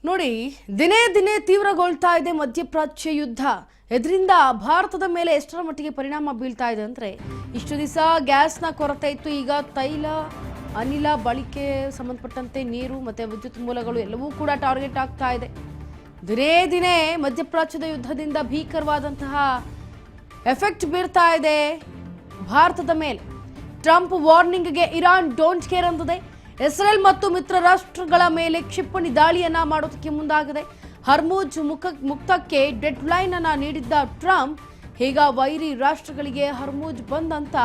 ನೋಡಿ, ದಿನೇ ದಿನೇ ತೀವ್ರಗೊಳ್ತಾ ಇದೆ ಮಧ್ಯಪ್ರಾಚ್ಯ ಯುದ್ಧ. ಇದರಿಂದ ಭಾರತದ ಮೇಲೆ ಎಷ್ಟರ ಮಟ್ಟಿಗೆ ಪರಿಣಾಮ ಬೀಳ್ತಾ ಇದೆ ಅಂದ್ರೆ, ಇಷ್ಟು ದಿವಸ ಗ್ಯಾಸ್ನ ಕೊರತೆ ಇತ್ತು, ಈಗ ತೈಲ ಅನಿಲ ಬಳಕೆ ಸಂಬಂಧಪಟ್ಟಂತೆ ನೀರು ಮತ್ತೆ ವಿದ್ಯುತ್ ಮೂಲಗಳು ಎಲ್ಲವೂ ಕೂಡ ಟಾರ್ಗೆಟ್ ಆಗ್ತಾ ಇದೆ. ದಿನೇ ದಿನೇ ಮಧ್ಯಪ್ರಾಚ್ಯದ ಯುದ್ಧದಿಂದ ಭೀಕರವಾದಂತಹ ಎಫೆಕ್ಟ್ ಬೀರ್ತಾ ಇದೆ ಭಾರತದ ಮೇಲೆ. ಟ್ರಂಪ್ ವಾರ್ನಿಂಗ್ಗೆ ಇರಾನ್ ಡೋಂಟ್ ಕೇರ್ ಅಂದಿದೆ. ಇಸ್ರೇಲ್ ಮತ್ತು ಮಿತ್ರ ರಾಷ್ಟ್ರಗಳ ಮೇಲೆ ಕ್ಷಿಪಣಿ ದಾಳಿಯನ್ನ ಮಾಡೋದಕ್ಕೆ ಮುಂದಾಗಿದೆ. ಹರ್ಮುಜ್ ಮುಕ್ತಕ್ಕೆ ಡೆಡ್ ಲೈನ್ ಅನ್ನ ನೀಡಿದ್ದ ಟ್ರಂಪ್ ಈಗ ವೈರಿ ರಾಷ್ಟ್ರಗಳಿಗೆ ಹರ್ಮುಜ್ ಬಂದ್ ಅಂತ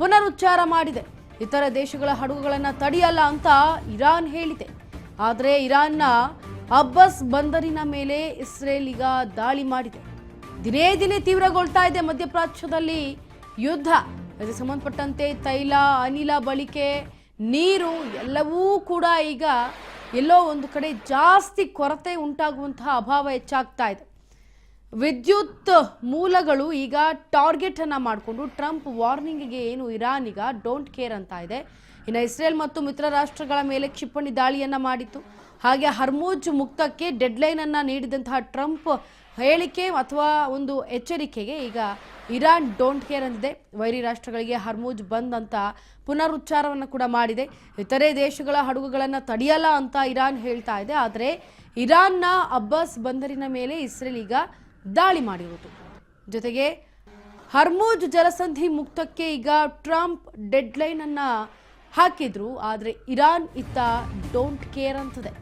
ಪುನರುಚ್ಚಾರ ಮಾಡಿದೆ. ಇತರ ದೇಶಗಳ ಹಡಗುಗಳನ್ನ ತಡೆಯಲ್ಲ ಅಂತ ಇರಾನ್ ಹೇಳಿದೆ. ಆದರೆ ಇರಾನ್ನ ಅಬ್ಬಸ್ ಬಂದರಿನ ಮೇಲೆ ಇಸ್ರೇಲ್ ಈಗ ದಾಳಿ ಮಾಡಿದೆ. ದಿನೇ ದಿನೇ ತೀವ್ರಗೊಳ್ತಾ ಇದೆ ಮಧ್ಯಪ್ರಾಚ್ಯದಲ್ಲಿ ಯುದ್ಧ. ಇದಕ್ಕೆ ಸಂಬಂಧಪಟ್ಟಂತೆ ತೈಲ ಅನಿಲ ಬಳಕೆ ನೀರು ಎಲ್ಲವೂ ಕೂಡ ಈಗ ಎಲ್ಲೋ ಒಂದು ಕಡೆ ಜಾಸ್ತಿ ಕೊರತೆ ಉಂಟಾಗುವಂತಹ ಅಭಾವ ಹೆಚ್ಚಾಗ್ತಾ ಇದೆ. ವಿದ್ಯುತ್ ಮೂಲಗಳು ಈಗ ಟಾರ್ಗೆಟ್ ಅನ್ನ ಮಾಡಿಕೊಂಡು ಟ್ರಂಪ್ ವಾರ್ನಿಂಗ್ಗೆ ಏನು ಇರಾನ್ ಈಗ ಡೋಂಟ್ ಕೇರ್ ಅಂತ ಇದೆ. ಇನ್ನು ಇಸ್ರೇಲ್ ಮತ್ತು ಮಿತ್ರ ರಾಷ್ಟ್ರಗಳ ಮೇಲೆ ಕ್ಷಿಪಣಿ ದಾಳಿಯನ್ನ ಮಾಡಿತ್ತು. ಹಾಗೆ ಹರ್ಮುಜ್ ಮುಕ್ತಕ್ಕೆ ಡೆಡ್ಲೈನ್ ಅನ್ನ ನೀಡಿದಂತಹ ಟ್ರಂಪ್ ಹೇಳಿಕೆ ಅಥವಾ ಒಂದು ಎಚ್ಚರಿಕೆಗೆ ಈಗ ಇರಾನ್ ಡೋಂಟ್ ಕೇರ್ ಅಂದಿದೆ. ವೈರಿ ರಾಷ್ಟ್ರಗಳಿಗೆ ಹರ್ಮುಜ್ ಬಂದ್ ಅಂತ ಪುನರುಚ್ಚಾರವನ್ನು ಕೂಡ ಮಾಡಿದೆ. ಇತರೆ ದೇಶಗಳ ಹಡಗುಗಳನ್ನು ತಡೆಯಲ್ಲ ಅಂತ ಇರಾನ್ ಹೇಳ್ತಾ ಇದೆ. ಆದರೆ ಇರಾನ್ನ ಅಬ್ಬಾಸ್ ಬಂದರಿನ ಮೇಲೆ ಇಸ್ರೇಲ್ ಈಗ ದಾಳಿ ಮಾಡಿರುವುದು. ಜೊತೆಗೆ ಹರ್ಮುಜ್ ಜಲಸಂಧಿ ಮುಕ್ತಕ್ಕೆ ಈಗ ಟ್ರಂಪ್ ಡೆಡ್ಲೈನ್ ಅನ್ನ ಹಾಕಿದ್ರು. ಆದರೆ ಇರಾನ್ ಇತ್ತ ಡೋಂಟ್ ಕೇರ್ ಅಂತಿದೆ.